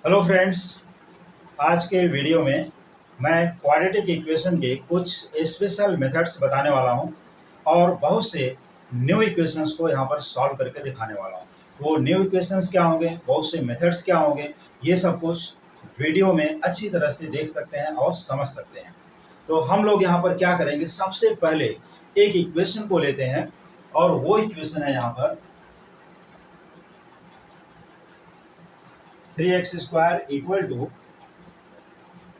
Hello friends, आज के video में मैं क्वाड्रेटिक इक्वेशन के कुछ स्पेशल मेथड्स बताने वाला हूं और बहुत से न्यू इक्वेशंस को यहां पर सॉल्व करके दिखाने वाला हूं। तो वो न्यू इक्वेशंस क्या होंगे, बहुत से मेथड्स क्या होंगे, ये सब कुछ वीडियो में अच्छी तरह से देख सकते हैं और समझ सकते हैं। तो हम लोग यहाँ पर क्या करेंगे, सबसे पहले एक इक्वेशन को लेते हैं और वो इक्वेशन है यहाँ पर 3x² equal to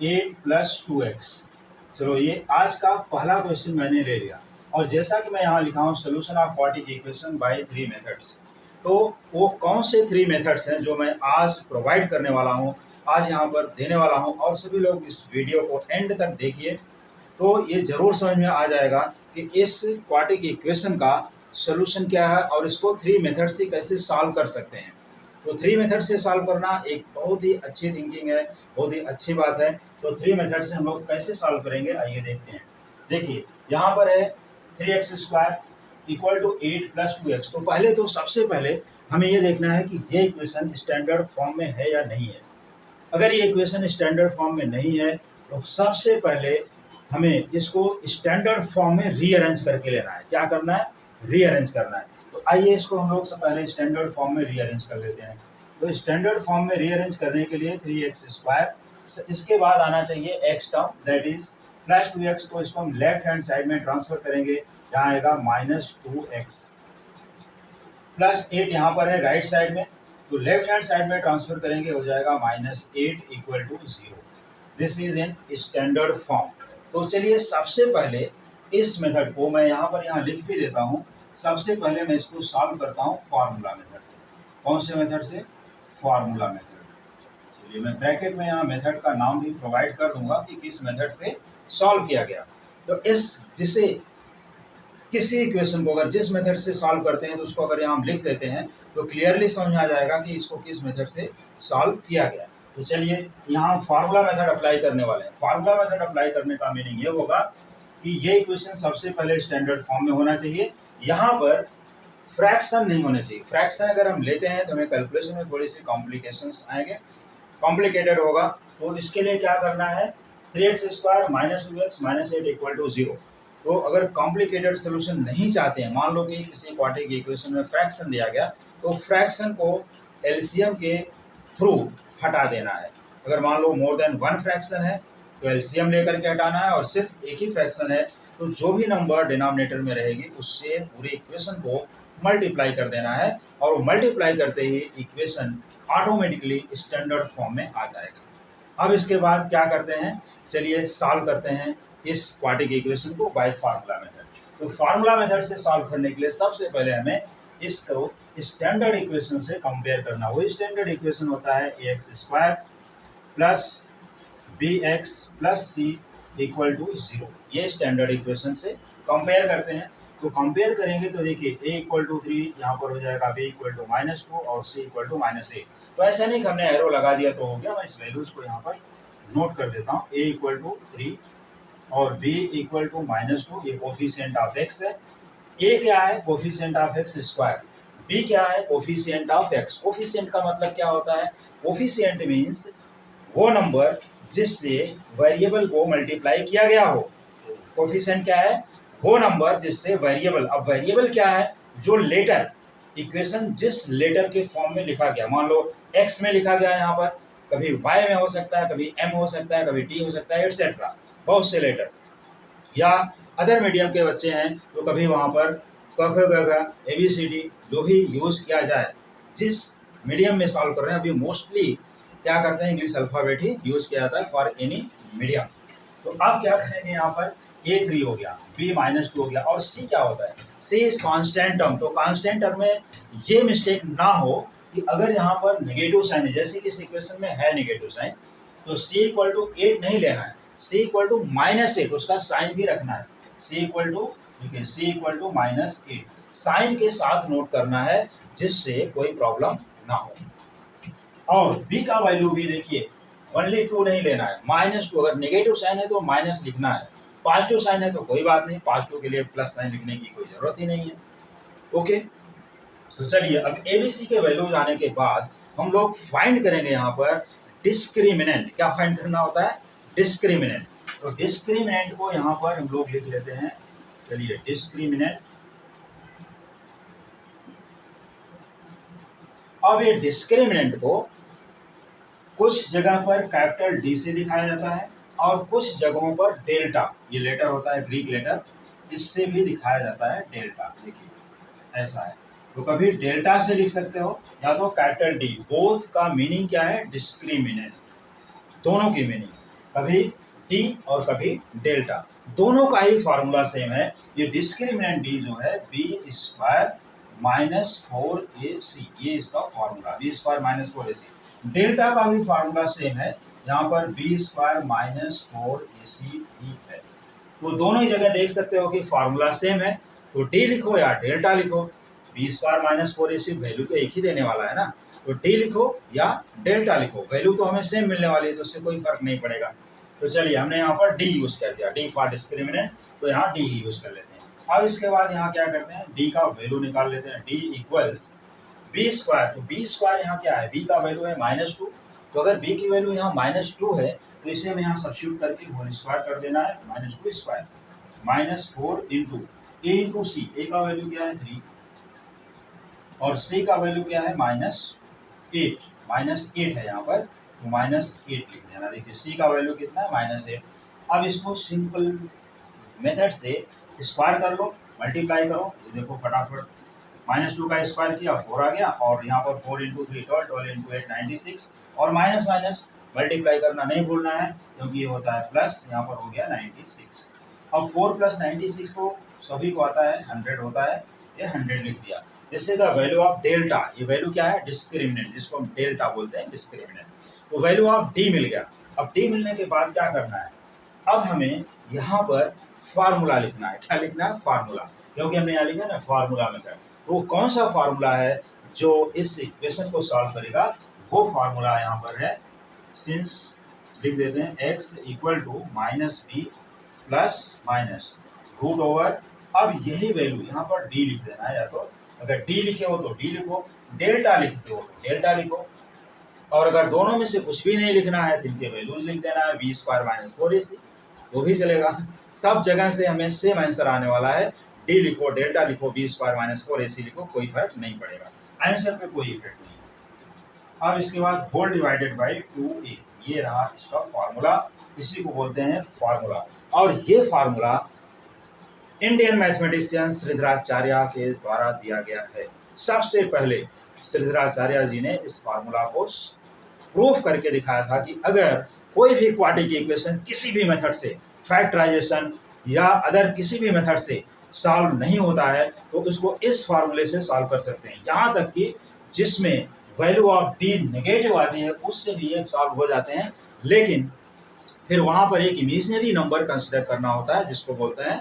8 plus 2x। चलो, ये आज का पहला क्वेश्चन मैंने ले लिया और जैसा कि मैं यहाँ लिखा हूँ solution of quadratic equation by 3 methods. तो वो कौन से 3 मेथड्स हैं जो मैं आज प्रोवाइड करने वाला हूँ, आज यहाँ पर देने वाला हूँ। और सभी लोग इस वीडियो को एंड तक देखिए तो ये जरूर समझ में आ जाएगा कि इस क्वाड्रेटिक इक्वेशन का सोल्यूशन क्या है और इसको 3 मेथड से कैसे सॉल्व कर सकते हैं। तो 3 मेथड से सॉल्व करना एक बहुत ही अच्छी थिंकिंग है, बहुत ही अच्छी बात है। तो 3 मेथड से हम लोग कैसे सॉल्व करेंगे, आइए देखते हैं। देखिए, यहाँ पर है 3x² equal to 8 plus 2x। तो पहले तो सबसे पहले हमें ये देखना है कि ये इक्वेशन स्टैंडर्ड फॉर्म में है या नहीं है। अगर ये इक्वेशन स्टैंडर्ड फॉर्म में नहीं है तो सबसे पहले हमें इसको स्टैंडर्ड फॉर्म में रीअरेंज करके लेना है। क्या करना है? रीअरेंज करना है। तो आइए इसको हम लोग सबसे पहले स्टैंडर्ड फॉर्म में रीअरेंज कर लेते हैं। तो स्टैंडर्ड फॉर्म में रीअरेंज करने के लिए 3x², इसके बाद आना चाहिए x term, that is plus 2x। को इसको हम लेफ्ट हैंड साइड में ट्रांसफर करेंगे, यहाँ आएगा -2x प्लस 8 यहाँ पर है राइट साइड में, तो लेफ्ट हैंड साइड में ट्रांसफर करेंगे, हो जाएगा -8 equal to 0। This is in standard form. तो चलिए सबसे पहले इस मेथड को मैं यहाँ लिख भी देता हूँ। सबसे पहले मैं इसको सॉल्व करता हूँ फार्मूला मेथड से। कौन से मेथड से? Formula method. चलिए, मैं ब्रैकेट में यहाँ मेथड का नाम भी प्रोवाइड कर दूंगा कि किस मेथड से सॉल्व किया गया। तो जिसे किसी इक्वेशन को अगर जिस मेथड से सॉल्व करते हैं तो उसको अगर यहाँ हम लिख देते हैं तो क्लियरली समझ में आ जाएगा कि इसको किस मेथड से सॉल्व किया गया। तो चलिए, यहाँ फार्मूला मेथड अप्लाई करने वाले हैं। फार्मूला मेथड अप्लाई करने का मीनिंग ये होगा कि ये इक्वेशन सबसे पहले स्टैंडर्ड फॉर्म में होना चाहिए। यहाँ पर फ्रैक्शन नहीं होने चाहिए। फ्रैक्शन अगर हम लेते हैं तो हमें कैलकुलेशन में थोड़ी सी कॉम्प्लिकेशंस आएंगे, कॉम्प्लिकेटेड होगा। तो इसके लिए क्या करना है, 3x² minus 2x minus 8 equal to 0। तो अगर कॉम्प्लिकेटेड सोल्यूशन नहीं चाहते हैं, मान लो कि किसी क्वाड्रेटिक इक्वेशन में फ्रैक्शन दिया गया, तो फ्रैक्शन को एलसीएम के थ्रू हटा देना है। अगर मान लो मोर देन 1 फ्रैक्शन है तो एलसीएम लेकर के हटाना है, और सिर्फ एक ही फ्रैक्शन है तो जो भी नंबर डिनोमिनेटर में रहेगी उससे पूरे इक्वेशन को मल्टीप्लाई कर देना है, और वो मल्टीप्लाई करते ही इक्वेशन ऑटोमेटिकली स्टैंडर्ड फॉर्म में आ जाएगा। अब इसके बाद क्या करते हैं, चलिए सॉल्व करते हैं इस क्वाड्रेटिक इक्वेशन को बाय फार्मूला मेथड। तो फार्मूला मेथड से सॉल्व करने के लिए सबसे पहले हमें इसको स्टैंडर्ड इक्वेशन से कंपेयर करना। वही स्टैंडर्ड इक्वेशन होता है ax² plus bx plus c equal to 0। ये स्टैंडर्ड इक्वेशन से कंपेयर करते हैं। तो कंपेयर करेंगे तो देखिए a इक्वल टू 3 यहाँ पर हो जाएगा, b इक्वल टू -2 और c इक्वल टू -8। तो ऐसा नहीं कि हमने एरो लगा दिया तो हो गया। मैं इस वैल्यूज को यहाँ पर नोट कर देता हूँ। a इक्वल टू 3 और b इक्वल टू -2, ये कोफिशिएंट ऑफ x है। a क्या है? Coefficient of x²। b क्या है? Coefficient of x। कोफिशिएंट का मतलब क्या होता है? कोफिशिएंट मीन्स वो नंबर जिससे वेरिएबल को मल्टीप्लाई किया गया हो। कोफिशिएंट क्या है? वो नंबर जिससे वेरिएबल, अब वेरिएबल क्या है? जो लेटर, इक्वेशन जिस लेटर के फॉर्म में लिखा गया। मान लो x में लिखा गया, यहाँ पर कभी y में हो सकता है, कभी m हो सकता है, कभी t हो सकता है, एटसेट्रा, बहुत से लेटर। या अदर मीडियम के बच्चे हैं तो कभी वहाँ पर क ख ग घ ABCD जो भी यूज़ किया जाए, जिस मीडियम में सॉल्व कर रहे हैं। अभी मोस्टली क्या करते हैं, इंग्लिश अल्फ़ाबेट ही यूज़ किया जाता है फॉर एनी मीडियम। तो अब क्या करेंगे, यहाँ पर A3 हो गया, B -2 हो गया, और C क्या होता है? C is constant term. तो कांस्टेंट टर्म में ये मिस्टेक ना हो कि अगर यहाँ पर नेगेटिव साइन है, जैसे कि इस इक्वेशन में है नेगेटिव साइन, तो C इक्वल टू 8 नहीं लेना है, C इक्वल टू -8, उसका साइन भी रखना है। C इक्वल टू, देखिए C इक्वल टू -8 साइन के साथ नोट करना है, जिससे कोई प्रॉब्लम ना हो। और B का वैल्यू भी देखिए, ओनली 2 नहीं लेना है, -2। अगर नेगेटिव साइन है तो माइनस लिखना है, पॉजिटिव साइन है तो कोई बात नहीं, पॉजिटिव के लिए प्लस साइन लिखने की कोई जरूरत ही नहीं है। ओके, तो चलिए अब ABC के वैल्यूज आने के बाद हम लोग फाइंड करेंगे यहाँ पर डिस्क्रिमिनेंट क्या फाइंड करना होता है, डिस्क्रिमिनेंट। तो डिस्क्रिमिनेंट को यहाँ पर हम लोग लिख लेते हैं, चलिए डिस्क्रिमिनेंट। अब ये डिस्क्रिमिनेंट को कुछ जगह पर कैपिटल डी से दिखाया जाता है और कुछ जगहों पर डेल्टा, ये लेटर होता है ग्रीक लेटर, इससे भी दिखाया जाता है डेल्टा। देखिए ऐसा है, तो कभी डेल्टा से लिख सकते हो या तो कैपिटल डी। बोथ का मीनिंग क्या है, डिस्क्रिमिनेंट, दोनों की मीनिंग, कभी डी और कभी डेल्टा, दोनों का ही फॉर्मूला सेम है। ये डिस्क्रिमिनेंट डी जो है बी स्क्वायर माइनस 4ac, ये इसका formula, b square minus 4ac। Delta का भी फार्मूला सेम है, यहाँ पर बी स्क्वायर माइनस 4ac भी है। तो दोनों ही जगह देख सकते हो कि फार्मूला सेम है, तो डी लिखो या डेल्टा लिखो, B square minus 4ac value तो एक ही देने वाला है ना, तो डी लिखो या डेल्टा लिखो, वैल्यू तो हमें सेम मिलने वाली है, तो उससे कोई फर्क नहीं पड़ेगा। तो चलिए हमने यहाँ पर डी यूज कर दिया, डी फॉर डिस्क्रिमिनेंट, तो यहाँ डी ही यूज कर लेते हैं। अब इसके बाद यहाँ क्या करते हैं, डी का वैल्यू निकाल लेते हैं, डी इक्वल्स बी स्क्वायर। तो बी स्क्वायर यहाँ क्या है, बी का वैल्यू है -2, तो अगर बी की वैल्यू यहाँ -2 है तो इसे हमें यहाँ सब्स्टिट्यूट करके होल स्क्वायर कर देना है, -2 स्क्वायर -4 इंटू ए इंटू सी, ए का वैल्यू क्या है 3 और सी का वैल्यू क्या है -8, -8 है यहाँ पर, तो -8 लिख देना। देखिए सी का वैल्यू कितना है -8। अब इसको सिंपल मेथड से स्क्वायर कर लो, मल्टीप्लाई करो, ये देखो फटाफट, -2 का स्क्वायर किया 4 आ गया, और यहाँ पर 4 इंटू 3 12, 12 इंटू 8 96, और माइनस माइनस मल्टीप्लाई करना नहीं भूलना है क्योंकि ये होता है प्लस, यहाँ पर हो गया 96। अब 4 प्लस 96 तो सभी को आता है 100 होता है, ये 100 लिख दिया। इससे द वैल्यू ऑफ डेल्टा, ये वैल्यू क्या है, डिस्क्रिमिनेंट, जिसको हम डेल्टा बोलते हैं, डिस्क्रिमिनेंट। तो वैल्यू ऑफ डी मिल गया। अब डी मिलने के बाद क्या करना है, अब हमें यहाँ पर फार्मूला लिखना है। क्या लिखना है, फार्मूला, क्योंकि हमने यहाँ लिखा ना फार्मूला मेथड। तो कौन सा फार्मूला है जो इस इक्वेशन को सॉल्व करेगा, वो फार्मूला यहाँ पर है, सिंस लिख देते हैं x equal to -b plus minus root over. अब यही वैल्यू यहाँ पर d लिख देना है, या तो अगर d लिखे हो तो d लिखो, डेल्टा लिखते हो तो डेल्टा लिखो, और अगर दोनों में से कुछ भी नहीं लिखना है तो इनके वैल्यूज लिख देना है, बी स्क्वायर माइनस 4ac, तो भी चलेगा। सब जगह से हमें सेम आंसर आने वाला है, डी लिखो, डेल्टा लिखो, बी स्क्वायर माइनस 4ac लिखो, कोई फर्क नहीं पड़ेगा, आंसर पे कोई इफेक्ट नहीं है। अब इसके बाद होल डिवाइडेड बाई 2a, ये रहा इसका फार्मूला, इसी को बोलते हैं फार्मूला। और ये फार्मूला इंडियन मैथमेटिशियन श्रीधराचार्य के द्वारा दिया गया है। सबसे पहले श्रीधराचार्य जी ने इस फार्मूला को प्रूफ करके दिखाया था कि अगर कोई भी क्वाड्रेटिक इक्वेशन किसी भी मेथड से, फैक्टराइजेशन या अदर किसी भी मेथड से सॉल्व नहीं होता है तो उसको इस फार्मूले से सॉल्व कर सकते हैं। यहाँ तक कि जिसमें वैल्यू ऑफ डी नेगेटिव आती है उससे भी ये सॉल्व हो जाते हैं, लेकिन फिर वहाँ पर एक इमेजिनरी नंबर कंसिडर करना होता है जिसको बोलते हैं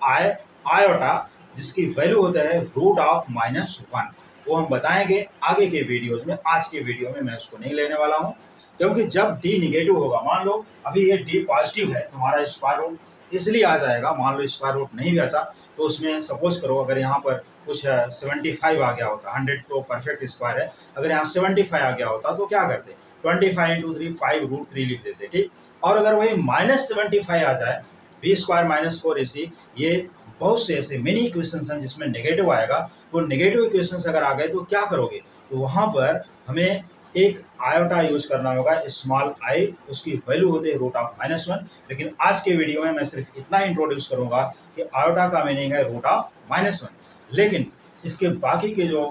आयोटा, जिसकी वैल्यू होता है √(-1). वो हम बताएंगे आगे के वीडियोज में, आज के वीडियो में मैं उसको नहीं लेने वाला हूँ, क्योंकि जब डी निगेटिव होगा, मान लो अभी ये डी पॉजिटिव है, तुम्हारा स्क्वायर रूट इसलिए आ जाएगा। मान लो स्क्वायर रूट नहीं भी आता तो उसमें सपोज करो अगर यहाँ पर कुछ 75 आ गया होता, 100 तो परफेक्ट स्क्वायर है, अगर यहाँ 75 आ गया होता तो क्या करते, 25 इंटू 3 5√3 लिख देते, ठीक। और अगर वही -75 आ जाए, बी स्क्वायर माइनस 4ac, ये बहुत से ऐसे मेनी इक्वेशंस हैं जिसमें नेगेटिव आएगा, तो नेगेटिव इक्वेशंस अगर आ गए तो क्या करोगे, तो वहाँ पर हमें एक आयोटा यूज करना होगा, स्मॉल आई, उसकी वैल्यू होती है √(-1). लेकिन आज के वीडियो में मैं सिर्फ इतना इंट्रोड्यूस करूंगा कि आयोटा का मीनिंग है √(-1), लेकिन इसके बाकी के जो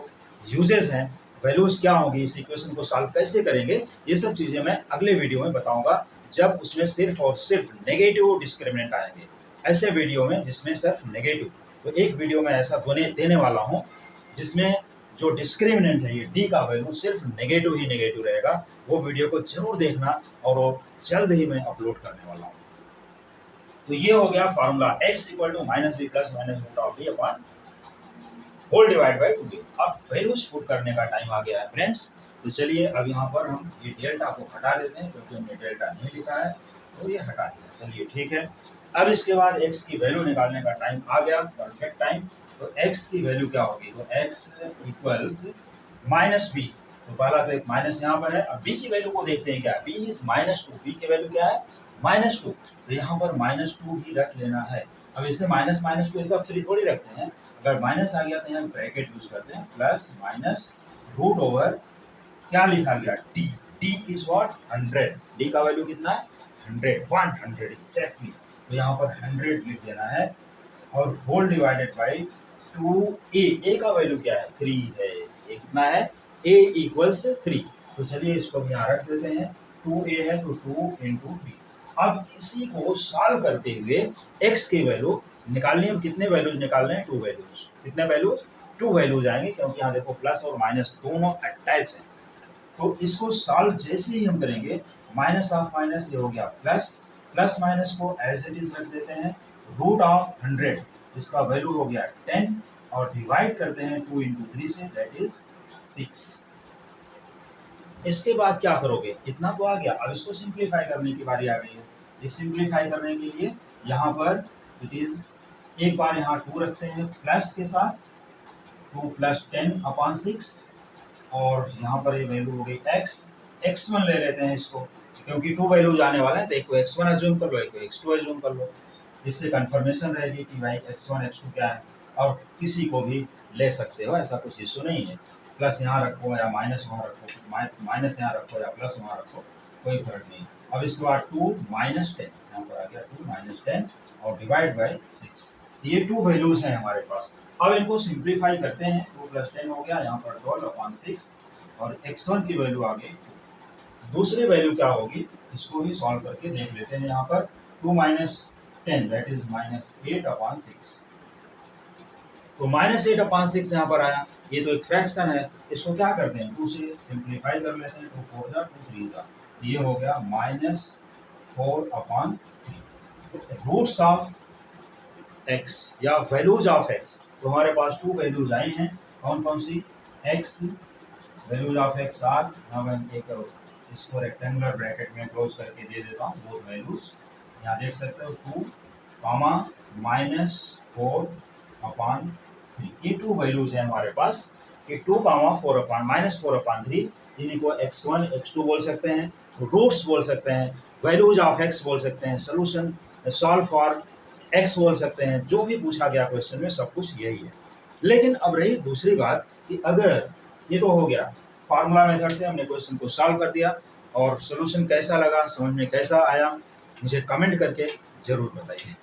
यूजेस हैं, वैल्यूज क्या होंगी, इस इक्वेशन को सॉल्व कैसे करेंगे, ये सब चीज़ें मैं अगले वीडियो में बताऊंगा, जब उसमें सिर्फ और सिर्फ नेगेटिव डिस्क्रिमिनेंट आएंगे। ऐसे वीडियो में जिसमें सिर्फ नेगेटिव, तो एक वीडियो में ऐसा देने वाला हूँ जिसमें जो डिस्क्रिमिनेंट है, ये डी का वैल्यू सिर्फ नेगेटिव ही नेगेटिव रहेगा। वो वीडियो को जरूर देखना, और वो जल्द ही मैं अपलोड करने वाला हूँ। तो ये हो गया formula, x equal to -b plus -√(d) upon whole divide by 2a। अब वैल्यूज पुट करने का टाइम आ गया है फ्रेंड्स। तो चलिए अब यहाँ पर हम ये डेल्टा को हटा देते हैं, क्योंकि हमने डेल्टा नहीं लिखा है, तो ये हटा दिया, चलिए ठीक है। अब इसके बाद x की वैल्यू निकालने का टाइम आ गया, परफेक्ट टाइम। तो x की वैल्यू क्या होगी, तो x इक्वल्स -b तो पहला तो एक माइनस यहाँ पर है। अब b की वैल्यू को देखते हैं क्या है, b इज -2, b की वैल्यू क्या है -2, तो यहाँ पर -2 ही रख लेना है। अब इसे माइनस माइनस टू ऐसा फ्री थोड़ी रखते हैं, अगर माइनस आ गया तो यहाँ ब्रैकेट यूज करते हैं, प्लस माइनस रूट ओवर क्या लिखा गया d, d is what 100, d का वैल्यू कितना है 100 एग्जैक्टली, तो यहाँ पर 100 लिख देना है और whole divided by 2a, a का वैल्यू क्या है 3 है, ये कितना है a इक्वल्स 3, तो चलिए इसको भी यहाँ रख देते हैं, 2a है तो 2 into 3। अब इसी को सॉल्व करते हुए x की वैल्यू निकालनी है, कितने वैल्यूज निकाल रहे हैं 2 वैल्यूज, कितने वैल्यूज 2 वैल्यूज आएंगे, क्योंकि यहाँ देखो प्लस और माइनस दोनों अटैच हैं। तो इसको सॉल्व जैसे ही हम करेंगे, माइनस ऑफ माइनस ये हो गया प्लस, प्लस माइनस को एज इट इज रख देते हैं, रूट ऑफ 100 इसका वैल्यू हो गया 10 और डिवाइड करते हैं 2 into 3 से, दैट इज 6। इसके बाद क्या करोगे, इतना तो आ गया, अब इसको सिंप्लीफाई करने की बारी आ गई है। ये सिंप्लीफाई करने के लिए यहाँ पर इट इज, एक बार यहाँ 2 रखते हैं प्लस के साथ, 2 + 10/6 और यहाँ पर ये वैल्यू हो गई x1 ले लेते हैं इसको, क्योंकि 2 वैल्यूज आने वाले हैं, तो एक को x1 एज्यूम कर लो, एक को x2 एज्यूम कर लो, इससे कंफर्मेशन रहेगी कि भाई x1 x2 क्या है, और किसी को भी ले सकते हो, ऐसा कुछ इशू नहीं है। प्लस यहाँ रखो या माइनस वहाँ रखो, माइनस यहाँ रखो या प्लस वहाँ रखो, कोई फर्क नहीं। अब इसके बाद 2 - 10 यहाँ पर आ गया 2 - 10 और डिवाइड बाई 6, ये 2 वैल्यूज हैं हमारे पास। अब इनको सिंप्लीफाई करते हैं, 2 + 10 हो गया, यहाँ पर 12/6 और x1 की वैल्यू आ गई 2। दूसरी वैल्यू क्या होगी, इसको भी सॉल्व करके देख लेते हैं। यहाँ पर 2 - 10 दैट इज -8/6, तो -8/6 यहाँ पर आया, ये तो एक फ्रैक्शन है, इसको क्या करते हैं 2 से सिंप्लीफाई कर लेते हैं, 2 4 जा 2 3 जा, ये हो गया -4/3। रूट्स ऑफ x या वैल्यूज ऑफ x, तो हमारे पास 2 वैल्यूज आई हैं, कौन कौन सी, x values of x are, यहाँ मैं एक इसको रेक्टेंगुलर ब्रैकेट में क्लोज करके दे देता हूँ, बोथ वैल्यूज यहाँ देख सकते हो, 2, -4/3, ये 2 वैल्यूज हैं हमारे पास, कि 2, -4/3, इन्हीं को x1 x2 बोल सकते हैं, रूट्स बोल सकते हैं, वैल्यूज ऑफ x बोल सकते हैं, सोल्यूशन सॉल्व फॉर x बोल सकते हैं, जो भी पूछा गया क्वेश्चन में सब कुछ यही है। लेकिन अब रही दूसरी बात कि अगर ये तो हो गया फार्मूला मेथड से हमने क्वेश्चन को सॉल्व कर दिया, और सोल्यूशन कैसा लगा, समझ में कैसा आया, मुझे कमेंट करके जरूर बताइए।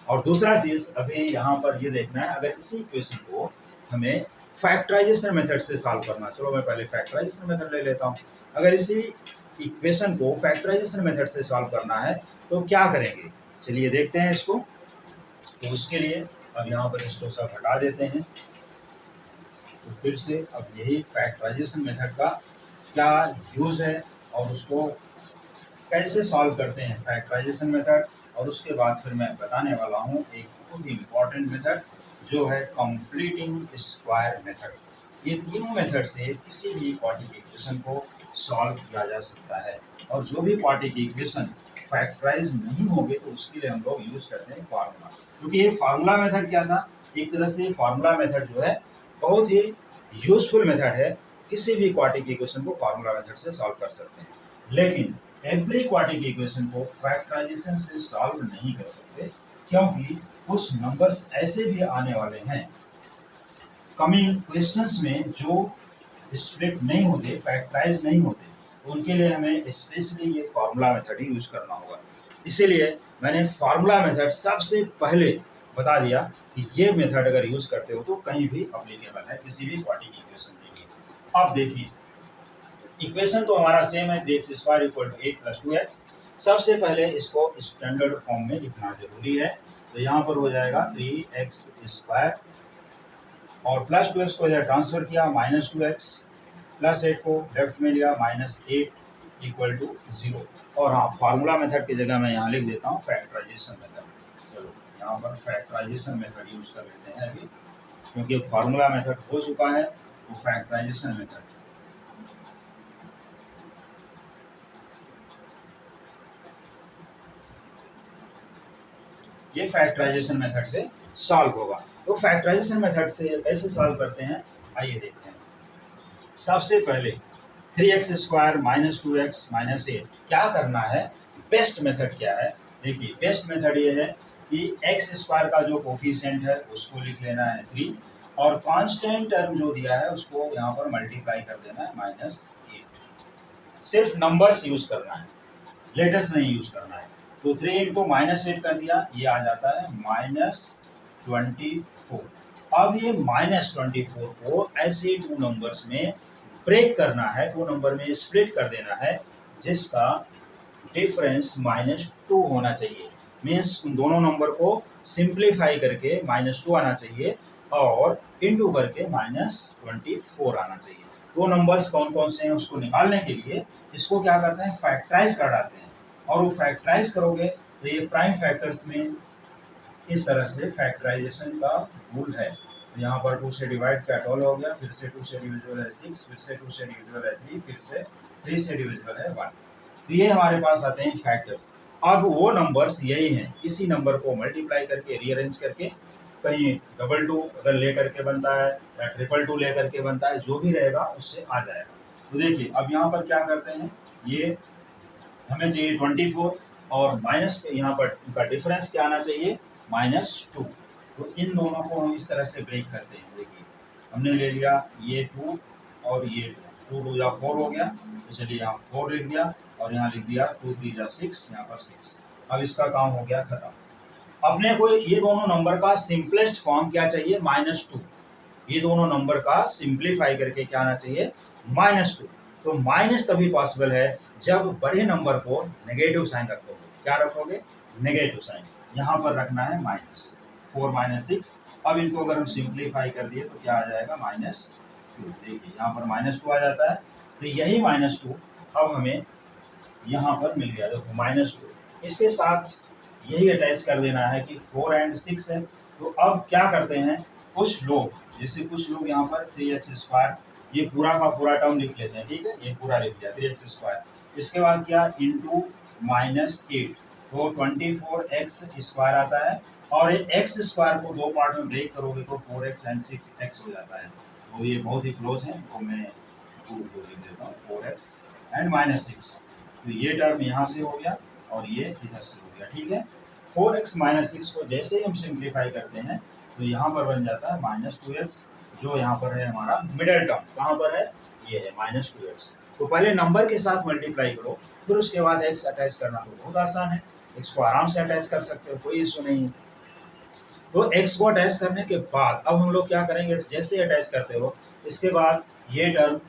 और दूसरा चीज़ अभी यहाँ पर ये देखना है, अगर इसी इक्वेशन को हमें फैक्टराइजेशन मेथड से सॉल्व करना, चलो मैं पहले फैक्टराइजेशन मेथड ले लेता हूँ। अगर इसी इक्वेशन को फैक्टराइजेशन मेथड से सॉल्व करना है तो क्या करेंगे, चलिए देखते हैं इसको। तो उसके लिए अब यहाँ पर इसको सब हटा देते हैं, तो फिर से अब यही फैक्टराइजेशन मेथड का क्या यूज़ है और उसको कैसे सॉल्व करते हैं फैक्टराइजेशन मेथड, और उसके बाद फिर मैं बताने वाला हूँ एक बहुत ही इम्पॉर्टेंट मेथड जो है कंप्लीटिंग स्क्वायर मेथड। ये तीनों मेथड से किसी भी क्वाड्रेटिक इक्वेशन को सॉल्व किया जा सकता है, और जो भी क्वाड्रेटिक इक्वेशन फैक्टराइज नहीं होंगे तो उसके लिए हम लोग यूज करते हैं फार्मूला, क्योंकि ये फार्मूला मेथड क्या था, एक तरह से फार्मूला मेथड जो है बहुत ही यूजफुल मेथड है, किसी भी क्वाड्रेटिक इक्वेशन को फार्मूला मेथड से सॉल्व कर सकते हैं। लेकिन एवरी क्वाड्रेटिक इक्वेशन को फैक्टराइजेशन से सॉल्व नहीं कर सकते, क्योंकि कुछ नंबर्स ऐसे भी आने वाले हैं कमिंग क्वेश्चंस में जो स्प्लिट नहीं होते, फैक्टराइज नहीं होते, उनके लिए हमें स्पेशली ये फार्मूला मेथड ही यूज करना होगा। इसीलिए मैंने फार्मूला मेथड सबसे पहले बता दिया कि ये मेथड अगर यूज करते हो तो कहीं भी अप्लीकेबल है, किसी भी क्वाड्रेटिक इक्वेशन के लिए। अब देखिए इक्वेशन तो हमारा सेम है, 3x² = 8 + 2x। सबसे पहले इसको स्टैंडर्ड फॉर्म में लिखना जरूरी है, तो यहाँ पर हो जाएगा 3x² और प्लस 2x को इधर ट्रांसफर किया, -2x, प्लस 8 को लेफ्ट में लिया, -8 = 0। और हाँ, फार्मूला मेथड की जगह मैं यहाँ लिख देता हूँ फैक्टराइजेशन मेथड। चलो यहाँ पर फैक्टराइजेशन मेथड यूज कर लेते हैं अभी, क्योंकि फार्मूला मेथड हो चुका है, तो फैक्टराइजेशन मेथड ये फैक्टराइजेशन मेथड से सॉल्व होगा। तो फैक्टराइजेशन मेथड से कैसे सॉल्व करते हैं, आइए देखते हैं। सबसे पहले 3x² माइनस 2x माइनस 8 क्या करना है, बेस्ट मेथड क्या है, देखिए बेस्ट मेथड ये है कि x² का जो कोफिशिएंट है उसको लिख लेना है 3 और कांस्टेंट टर्म जो दिया है उसको यहाँ पर मल्टीप्लाई कर देना है -8। सिर्फ नंबर्स यूज करना है, लेटर्स नहीं यूज करना है। तो 3 इंटू -8 कर दिया, ये आ जाता है -24। अब ये -24 को ऐसे टू नंबर्स में ब्रेक करना है, टू नंबर में स्प्लिट कर देना है जिसका डिफरेंस -2 होना चाहिए। मीन्स उन दोनों नंबर को सिंप्लीफाई करके -2 आना चाहिए और इनटू करके -24 आना चाहिए। दो नंबर्स कौन कौन से हैं उसको निकालने के लिए इसको क्या करते हैं, फैक्टराइज कर डालते हैं। और वो फैक्टराइज करोगे तो ये प्राइम फैक्टर्स में इस तरह से फैक्टराइजेशन का रूल है। तो यहाँ पर 2 से डिवाइड का 12 हो गया, फिर से 2 से डिविजिबल है 6, फिर से 2 से डिविजिबल है 3, फिर से 3 से डिविजिबल है 1। तो ये हमारे पास आते हैं फैक्टर्स। अब वो नंबर्स यही हैं, इसी नंबर को मल्टीप्लाई करके रीअरेंज करके कहीं 2 अगर ले करके बनता है या 2 ले करके बनता है, जो भी रहेगा उससे आ जाएगा। तो देखिए अब यहाँ पर क्या करते हैं, ये हमें चाहिए 24 और माइनस यहाँ पर उनका डिफरेंस क्या आना चाहिए, -2। तो इन दोनों को हम इस तरह से ब्रेक करते हैं। देखिए हमने ले लिया ये 2 और ये 2, 2 या 4 हो गया, तो चलिए यहाँ 4 लिख दिया और यहाँ लिख दिया 2 3 या 6, यहाँ पर 6। अब इसका काम हो गया खत्म। अपने को ये दोनों नंबर का सिंपलेस्ट फॉर्म क्या चाहिए, -2। ये दोनों नंबर का सिंप्लीफाई करके क्या आना चाहिए, -2। तो माइनस तभी पॉसिबल है जब बड़े नंबर को नेगेटिव साइन रखोगे। क्या रखोगे, नेगेटिव साइन। यहाँ पर रखना है -4 -6। अब इनको अगर हम सिंप्लीफाई कर दिए तो क्या आ जाएगा, -2। देखिए यहाँ पर -2 आ जाता है। तो यही -2 अब हमें यहाँ पर मिल गया, देखो -2। इसके साथ यही अटैच कर देना है कि 4 और 6 है। तो अब क्या करते हैं कुछ लोग, जैसे कुछ लोग यहाँ पर 3x², ये पूरा का पूरा टर्म लिख लेते हैं, ठीक है, ये पूरा लिख लिया 3x²। इसके बाद क्या, इंटू -8, तो 24x² आता है। और ये x² को दो पार्ट में ब्रेक करोगे तो 4x एंड 6x हो जाता है। तो ये बहुत ही क्लोज है, तो मैं 2 लिख देता हूँ, 4x एंड -6। तो ये टर्म यहाँ से हो गया और ये इधर से हो गया, ठीक है। 4x -6 को जैसे ही हम सिंप्लीफाई करते हैं तो यहाँ पर बन जाता है -2x, जो यहाँ पर है हमारा मिडिल टर्म। कहाँ पर है, ये है -2x। तो पहले नंबर के साथ मल्टीप्लाई करो, फिर उसके बाद x अटैच करना तो बहुत आसान है, x को आराम से अटैच कर सकते हो, कोई इशू नहीं है। तो x को अटैच करने के बाद अब हम लोग क्या करेंगे, जैसे अटैच करते हो इसके बाद ये टर्म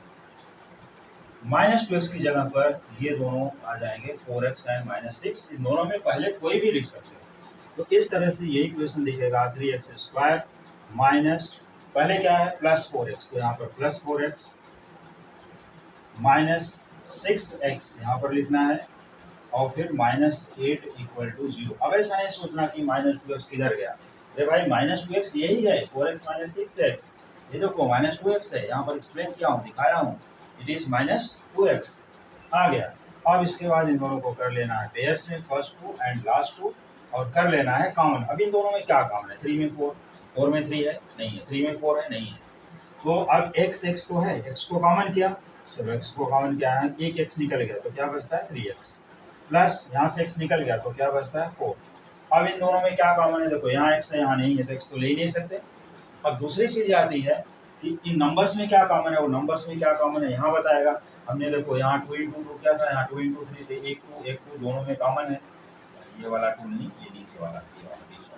-2x की जगह पर ये दोनों आ जाएंगे 4x एंड -6। इन दोनों में पहले कोई भी लिख सकते हो। तो इस तरह से ये इक्वेशन दिखेगा 3x² माइनस, पहले क्या है +4x, तो यहाँ पर +4x -6x यहाँ पर लिखना है और फिर -8 = 0। अब ऐसा नहीं सोचना कि -2x किधर गया, अरे भाई -2x यही है, 4x -6x, ये देखो -2x है, यहाँ पर एक्सप्लेन किया हूँ, दिखाया हूँ, इट इज -2x आ गया। अब इसके बाद इन दोनों को कर लेना है पेयर्स में, फर्स्ट 2 एंड लास्ट 2, और कर लेना है कॉमन। अब इन दोनों में क्या कॉमन है, 3 में 4, 4 में 3 है, नहीं है, 3 में 4 है, नहीं है। तो अब x तो है, x को कॉमन किया, चलो x को कॉमन किया है, एक x निकल गया तो क्या बचता है 3x, प्लस यहाँ से x निकल गया तो क्या बचता है 4। अब इन दोनों में क्या कॉमन है, देखो यहाँ x है यहाँ नहीं है, तो x को ले ही नहीं सकते। अब दूसरी चीज आती है कि इन नंबर्स में क्या कॉमन है, वो नंबर्स में क्या कॉमन है यहाँ बताएगा। हमने देखो यहाँ 2 × 2 क्या था, यहाँ 2 × 3 थे, 1 2 दोनों में कॉमन है, ये वाला 2 नहीं, ये नीचे वाला, ये वाला बीच वाला।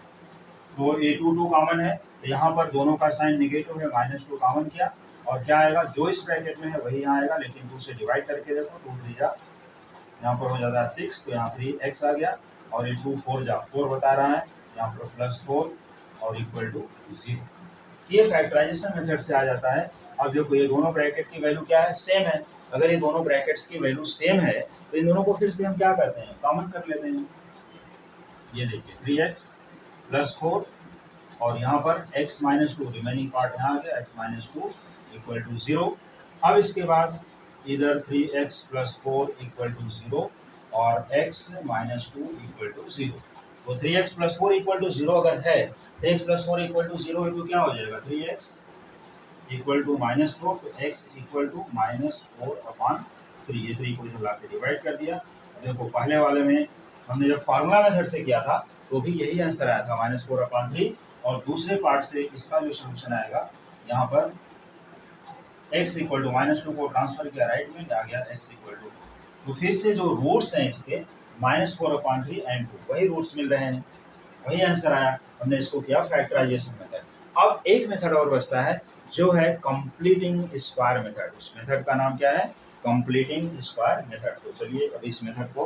तो ये 2 2 कॉमन है, तो यहाँ पर दोनों का साइन नेगेटिव है, -2 कॉमन किया और क्या आएगा, जो इस ब्रैकेट में है वही यहाँ आएगा, लेकिन 2 से डिवाइड करके देखो, 2 3 जा, यहाँ पर हो जाता है 6, तो यहाँ 3x आ गया, और ये 2 4 जा 4 बता रहा है, यहाँ पर +4 और =0। ये फैक्टराइजेशन मेथड से आ जाता है। अब देखो ये दोनों ब्रैकेट की वैल्यू क्या है, सेम है। अगर ये दोनों ब्रैकेट्स की वैल्यू सेम है तो इन दोनों को फिर से हम क्या करते हैं, कॉमन कर लेते हैं। ये देखिए 3x +4 और यहाँ पर x -2, रिमेनिंग पार्ट यहाँ आ गया, x -2 = 0। अब इसके बाद इधर 3x +4 = 0 और x -2 = 0। तो 3x +4 = 0 अगर है, 3x +4 = 0 है तो क्या हो जाएगा, 3x इक्वल टू -4, तो x इक्वल टू -4/3, ये 3 को इधर ला के डिवाइड कर दिया। देखो पहले वाले में हमने जब फार्मूला मेथड से किया था तो भी यही आंसर आया था -4/3, और दूसरे पार्ट से इसका जो सोल्यूशन आएगा यहाँ पर x इक्वल टू -2 को ट्रांसफर किया राइट में, आ गया x इक्वल टू, तो फिर से जो रूट्स हैं इसके -4/3 एंड 2 वही रूट्स मिल रहे हैं, वही आंसर आया। हमने इसको किया फैक्टराइजेशन मेथड। अब एक मेथड और बचता है जो है कंप्लीटिंग स्क्वायर मेथड। उस मेथड का नाम क्या है? Completing square method. तो चलिए अभी इस मेथड को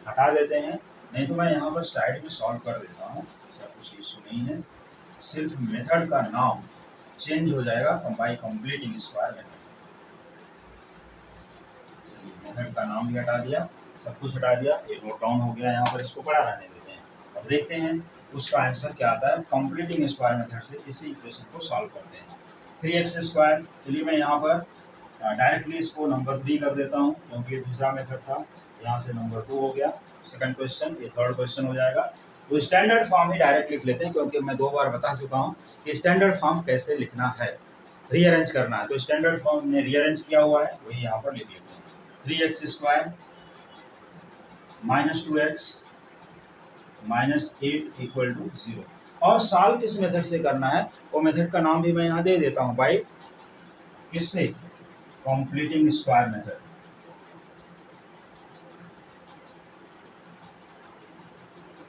हटा देते हैं, नहीं तो मैं यहाँ पर साइड में सॉल्व कर देता हूँ, ऐसा कुछ इशू नहीं है, सिर्फ मेथड का नाम चेंज हो जाएगा bye completing square method. Method का नाम भी हटा दिया, सब कुछ हटा दिया, ये नोट डाउन हो गया, यहाँ पर इसको पढ़ा रहने देते हैं। अब देखते हैं उसका आंसर क्या आता है कंप्लीटिंग स्क्वायर मेथड से। इसी इक्वेशन को सॉल्व करते हैं। 3x², चलिए मैं यहाँ पर डायरेक्टली इसको नंबर 3 कर देता हूँ क्योंकि ये दूसरा मेथड था, यहाँ से नंबर 2 हो गया। सेकंड क्वेश्चन, ये थर्ड क्वेश्चन हो जाएगा। तो स्टैंडर्ड फॉर्म ही डायरेक्ट लिख लेते हैं क्योंकि मैं 2 बार बता चुका हूँ कि स्टैंडर्ड फॉर्म कैसे लिखना है, रीअरेंज करना है। तो स्टैंडर्ड फॉर्म में रीअरेंज किया हुआ है, वही यहाँ पर लिख लेते हैं। 3x² -2x -8 equal to 0। और सॉल्व किस मेथड से करना है वो मेथड का नाम भी मैं यहाँ दे देता हूँ, बाय किससे? Completing square method.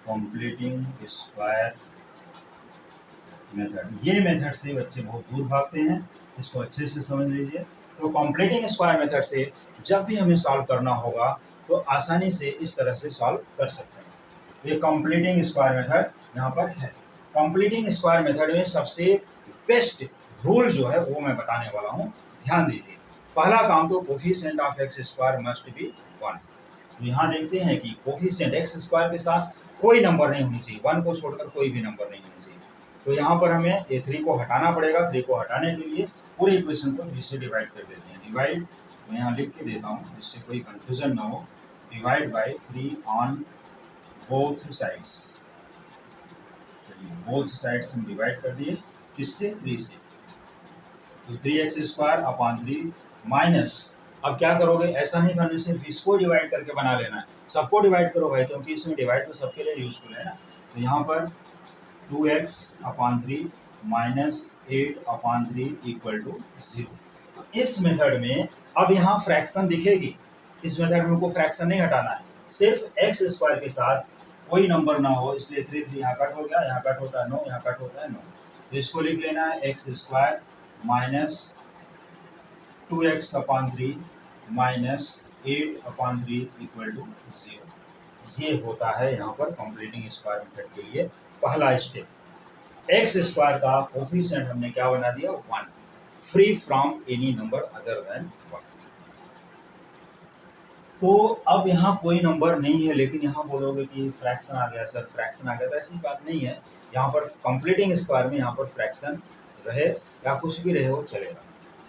Completing square method, ये मेथड से बच्चे बहुत दूर भागते हैं, इसको अच्छे से समझ लीजिए। तो कंप्लीटिंग स्क्वायर मेथड से जब भी हमें सॉल्व करना होगा तो आसानी से इस तरह से सॉल्व कर सकते हैं। ये कंप्लीटिंग स्क्वायर मेथड यहाँ पर है। कंप्लीटिंग स्क्वायर मेथड में सबसे बेस्ट रूल जो है वो मैं बताने वाला हूँ, ध्यान दीजिए। पहला काम तो coefficient of x² must be 1। तो यहाँ देखते हैं कि कोफिशिएंट x² के साथ कोई नंबर नहीं होनी चाहिए, 1 को छोड़कर कोई भी नंबर नहीं होनी चाहिए। तो यहाँ पर हमें ये 3 को हटाना पड़ेगा। 3 को हटाने के लिए पूरी इक्वेशन को 3 से डिवाइड कर देते हैं। डिवाइड मैं यहाँ लिख के देता हूँ जिससे कोई कंफ्यूजन ना हो। Divide by 3 on both sides. चलिए बोथ साइड्स हम डिवाइड कर दिए, किससे? 3 से। तो 3x² माइनस, अब क्या करोगे, ऐसा नहीं करने से इसको डिवाइड करके बना लेना है, सबको डिवाइड करो भाई, क्योंकि इसमें डिवाइड तो सबके लिए यूजफुल है ना। तो यहाँ पर 2x/3 -8/3 इक्वल टू 0। इस मेथड में अब यहाँ फ्रैक्शन दिखेगी, इस मेथड में हमको फ्रैक्शन नहीं हटाना है, सिर्फ x² के साथ कोई नंबर ना हो, इसलिए 3 यहाँ कट हो गया, यहाँ कट होता है 9, यहाँ कट होता है 9। तो इसको लिख लेना है x² -2x/3 -8/3 इक्वल टू 0। ये होता है यहाँ पर कंप्लीटिंग स्क्वायर मेथड के लिए पहला स्टेप। x² का कोफिशिएंट हमने क्या बना दिया? 1, free from any number other than 1। तो अब यहाँ कोई नंबर नहीं है, लेकिन यहाँ बोलोगे कि फ्रैक्शन आ गया सर, फ्रैक्शन आ गया, तो ऐसी बात नहीं है। यहाँ पर कंप्लीटिंग स्क्वायर में यहाँ पर फ्रैक्शन रहे या कुछ भी रहे हो चलेगा।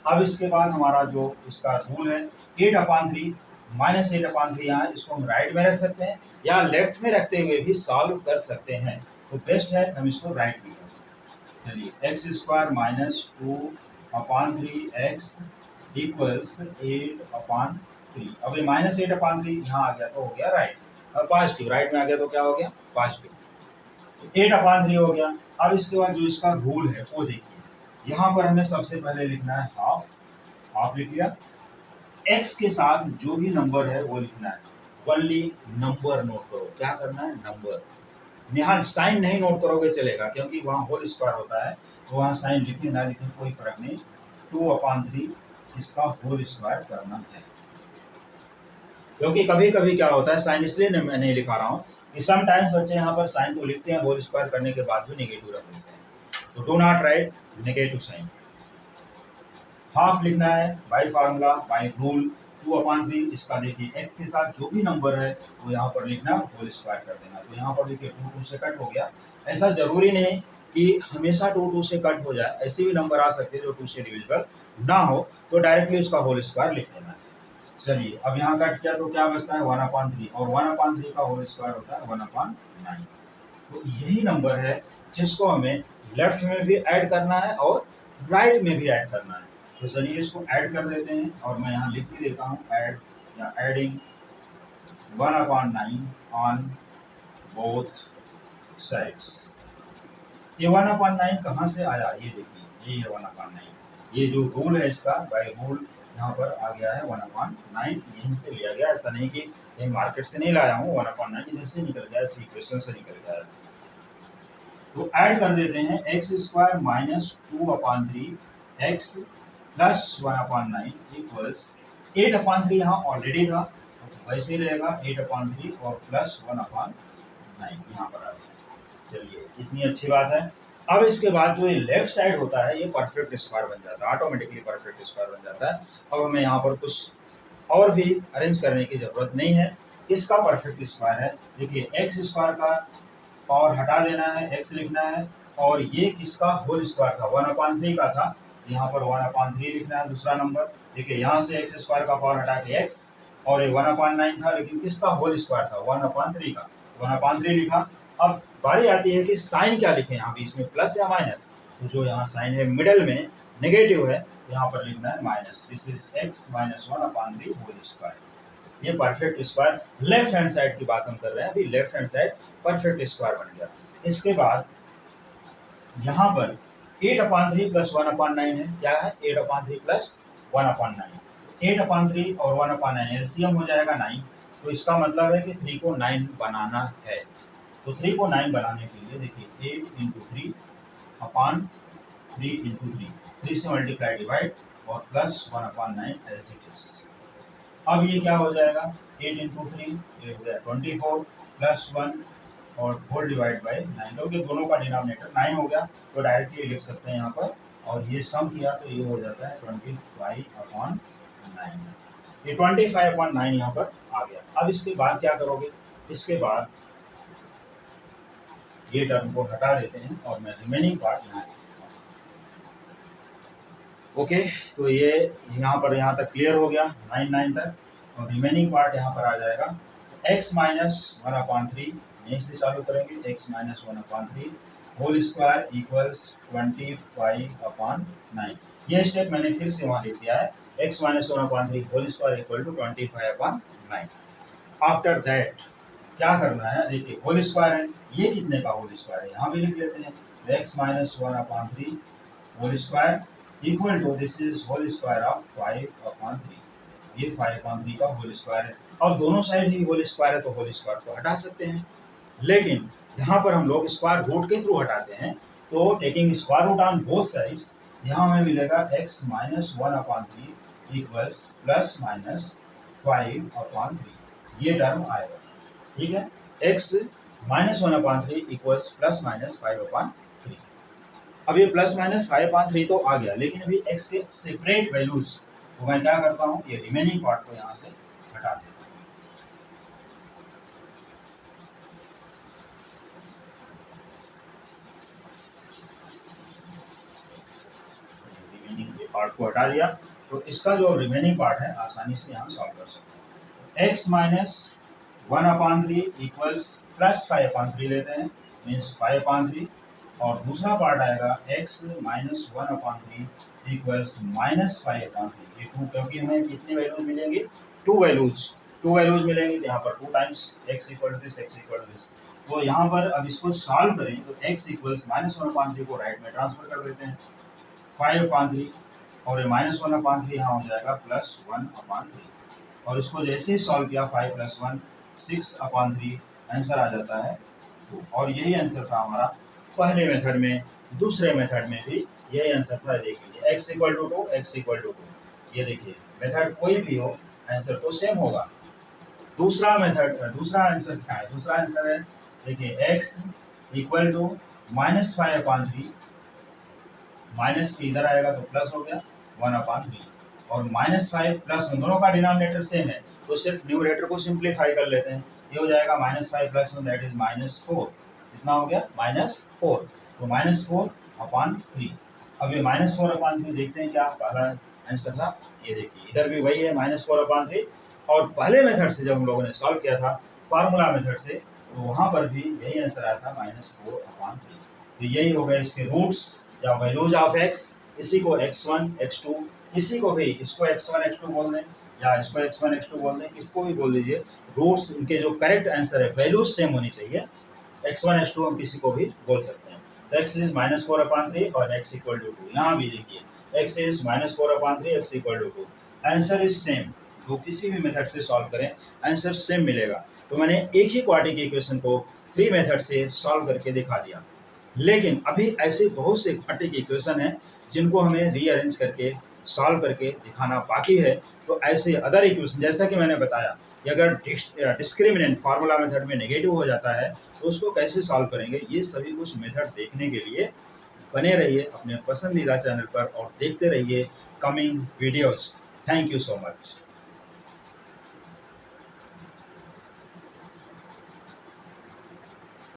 अब इसके बाद हमारा जो इसका रूल है 8/3 -8/3 यहाँ है, इसको हम राइट में रख सकते हैं या लेफ्ट में रखते हुए भी सॉल्व कर सकते हैं। तो बेस्ट है हम इसको राइट में करें। चलिए x² -2/3x इक्वल्स 8/3। अब ये -8/3 यहाँ आ गया तो हो गया राइट, अब पॉजिटिव, राइट में आ गया तो क्या हो गया? पॉजिटिव। 8/3 हो गया। अब इसके बाद जो इसका रूल है वो देखिए, यहाँ पर हमें सबसे पहले लिखना है हाफ, हाफ लिख लिया। x के साथ जो भी नंबर है वो लिखना है, ओनली नंबर नोट करो, क्या करना है? नंबर। यहाँ साइन नहीं नोट करोगे चलेगा क्योंकि वहाँ होल स्क्वायर होता है, तो वहाँ साइन लिखे ना लिखे कोई फर्क नहीं। 2/3 इसका होल स्क्वायर करना है, क्योंकि कभी कभी क्या होता है, साइन इसलिए मैं नहीं लिखा रहा हूँ कि समटाइम्स बच्चे यहाँ पर साइन तो लिखते हैं, होल स्क्वायर करने के बाद भी नेगेटिव रख देते हैं, तो do not write negative sign. Half लिखना है बाय फार्मूला, बाय रूल। 2/3 इसका देखिए x के साथ जो भी नंबर है वो यहाँ पर लिखना, होल स्क्वायर कर देना। तो यहाँ पर देखिए 2 से कट हो गया। ऐसा जरूरी नहीं कि हमेशा 2 से कट हो जाए, ऐसे भी नंबर आ सकते हैं जो 2 से डिविजिबल ना हो, तो डायरेक्टली उसका होल स्क्वायर लिख देना है। चलिए अब यहाँ कट किया तो क्या बचता है? 1/3, और 1/3 का होल स्क्वायर होता है 1/9। तो यही नंबर है जिसको हमें लेफ्ट में भी ऐड करना है और राइट में भी ऐड करना है। तो चलिए इसको ऐड कर देते हैं और मैं यहाँ लिख भी देता हूँ ऐड या एडिंग 1/9 ऑन बोथ साइड्स। ये 1/9 कहाँ से आया ये देखिए, ये है 1/9। ये जो रूल है इसका बाय रूल यहाँ पर आ गया है 1/9, यहीं से लिया गया, ऐसा नहीं कि कहीं मार्केट से नहीं लाया हूँ। 1/9 इधर से निकल गया, इस इक्वेशन से निकल गया है। तो ऐड कर देते हैं x² minus 2/3 x plus 1/9 equals 8/3 यहाँ ऑलरेडी था तो वैसे ही रहेगा 8/3 और प्लस 1/9 यहाँ पर आ गया। चलिए इतनी अच्छी बात है। अब इसके बाद जो ये लेफ्ट साइड होता है ये परफेक्ट स्क्वायर बन जाता है, ऑटोमेटिकली परफेक्ट स्क्वायर बन जाता है। अब हमें यहाँ पर कुछ और भी अरेंज करने की जरूरत नहीं है। इसका परफेक्ट स्क्वायर है, देखिए x² का पावर हटा देना है, x लिखना है, और ये किसका होल स्क्वायर था 1/3 का था, यहाँ पर 1/3 लिखना है दूसरा नंबर। देखिए यहाँ से x² का पावर हटा के x, और ये 1/9 था लेकिन किसका होल स्क्वायर था 1/3 का, 1/3 लिखा। अब बारी आती है कि साइन क्या लिखें, यहाँ बीच में प्लस या माइनस। तो जो यहाँ साइन है मिडल में नेगेटिव है, यहाँ पर लिखना है minus. This is x minus 1/3 whole square. ये perfect square left hand side की बात हम कर रहे हैं, अभी left hand side perfect square बन गया। इसके बाद यहाँ पर 8/3 प्लस 1/9 है, क्या है 8/3 प्लस 1/9। 8/3 और 1/9 एलसीएम हो जाएगा 9, तो इसका मतलब है कि 3 को 9 बनाना है। तो 3 को 9 बनाने के लिए देखिए 8 इंटू 3/3 इंटू 3 से मल्टीप्लाई डिवाइड और प्लस 1/9 एज इट इज। अब ये क्या हो जाएगा 8 इंटू 3 ये हो गया 24 प्लस 1 और होल डिवाइड बाई 9, क्योंकि दोनों का डिनोमिनेटर 9 हो गया तो डायरेक्टली लिख सकते हैं यहाँ पर, और ये सम किया तो ये हो जाता है 25/9। ये 25/9 यहाँ पर आ गया। अब इसके बाद क्या करोगे, इसके बाद ये टर्म को हटा देते हैं और मैं रिमेनिंग पार्ट यहाँ लिखता हूँ। ओके, तो ये यहाँ पर यहाँ तक क्लियर हो गया 9 तक, और रिमेनिंग पार्ट यहाँ पर आ जाएगा x माइनस 1/3, यहीं से चालू करेंगे, x minus 1/3 whole square equals 25/9। ये स्टेप मैंने फिर से वहाँ लिख दिया है, x minus 1/3 whole square equal to 25/9। After that क्या करना है, देखिए होल स्क्वायर है, ये कितने का होल स्क्वायर है यहाँ भी लिख लेते हैं, x minus 1/3 whole square equal to this is whole square of 5/3, ये 5/3 का होल स्क्वायर है। और दोनों साइड ही होल स्क्वायर है तो होल स्क्वायर को हटा सकते हैं, लेकिन यहाँ पर हम लोग स्क्वायर रूट के थ्रू हटाते हैं, तो taking square root on both sides यहाँ हमें मिलेगा x minus 1/3 equals plus minus 5/3, ये टर्म आएगा। ठीक है, x minus 1/3 equals plus minus 5/3। अब ये प्लस माइनस 5/3 तो आ गया, लेकिन अभी x के सेपरेट वैल्यूज, तो मैं क्या करता हूँ ये रिमेनिंग पार्ट को यहाँ से हटा देता हूँ। रिमेनिंग पार्ट को हटा दिया तो इसका जो रिमेनिंग पार्ट है आसानी से यहाँ सॉल्व कर सकते हैं। x माइनस 1/3 इक्वल्स प्लस 5/3 लेते हैं, मीन्स 5/3, और दूसरा पार्ट आएगा x माइनस 1/3 इक्वल्स माइनस 5/3। ये 2, क्योंकि हमें कितनी वैल्यूज मिलेंगी, 2 वैल्यूज मिलेंगी, तो यहाँ पर 2 times x equal to this, x equal to this. तो यहाँ पर अब इसको सॉल्व करें तो x इक्वल्स माइनस 1/3 को राइट में ट्रांसफर कर देते हैं 5/3, और ये माइनस 1/3 यहाँ हो जाएगा प्लस 1/3, और इसको जैसे ही सॉल्व किया 5 प्लस 1 6/3, आंसर आ जाता है 2। और यही आंसर था हमारा पहले मेथड में, दूसरे मेथड में भी यही आंसर था। देख लीजिए x equal to 2, x equal to 2, ये देखिए मेथड कोई भी हो आंसर तो सेम होगा। दूसरा मेथड, दूसरा आंसर क्या है, दूसरा आंसर है देखिए x equal to minus 5/3, minus इधर आएगा तो प्लस हो गया 1/3, और -5 प्लस, दोनों का डिनोमिनेटर सेम है तो सिर्फ न्यूमरेटर को सिंप्लीफाई कर लेते हैं, ये हो जाएगा -5 प्लस 1 दैट इज -4, कितना हो गया -4, तो -4/3। अब ये -4/3 देखते हैं क्या पहला आंसर था, ये देखिए इधर भी वही है -4/3, और पहले मेथड से जब हम लोगों ने सॉल्व किया था फार्मूला मेथड से, तो वहाँ पर भी यही आंसर आया था -4/3। तो यही हो गए इसके रूट्स या वैल्यूज ऑफ x, इसी को x1 x2 किसी को भी इसको x1 x2 बोल दें या इसको x1 x2 बोल दें, किसको भी बोल दीजिए, रूट्स इनके जो करेक्ट आंसर है वैल्यूज सेम होनी चाहिए। x1 x2 हम किसी को भी बोल सकते हैं। तो x इज -4/3 और x इक्वल टू 2। यहाँ भी देखिए x is -4/3, x equal to 2, answer is same. तो किसी भी मेथड से सॉल्व करें आंसर सेम मिलेगा। तो मैंने एक ही क्वाड्रेटिक इक्वेशन को 3 मेथड से सॉल्व करके दिखा दिया। लेकिन अभी ऐसे बहुत से क्वाड्रेटिक इक्वेशन हैं जिनको हमें रीअरेंज करके सॉल्व करके दिखाना बाकी है। तो ऐसे अदर इक्वेशन, जैसा कि मैंने बताया कि अगर डिस्क्रिमिनेंट फार्मूला मेथड में नेगेटिव हो जाता है तो उसको कैसे सॉल्व करेंगे, ये सभी कुछ मेथड देखने के लिए बने रहिए अपने पसंदीदा चैनल पर और देखते रहिए coming videos. Thank you so much.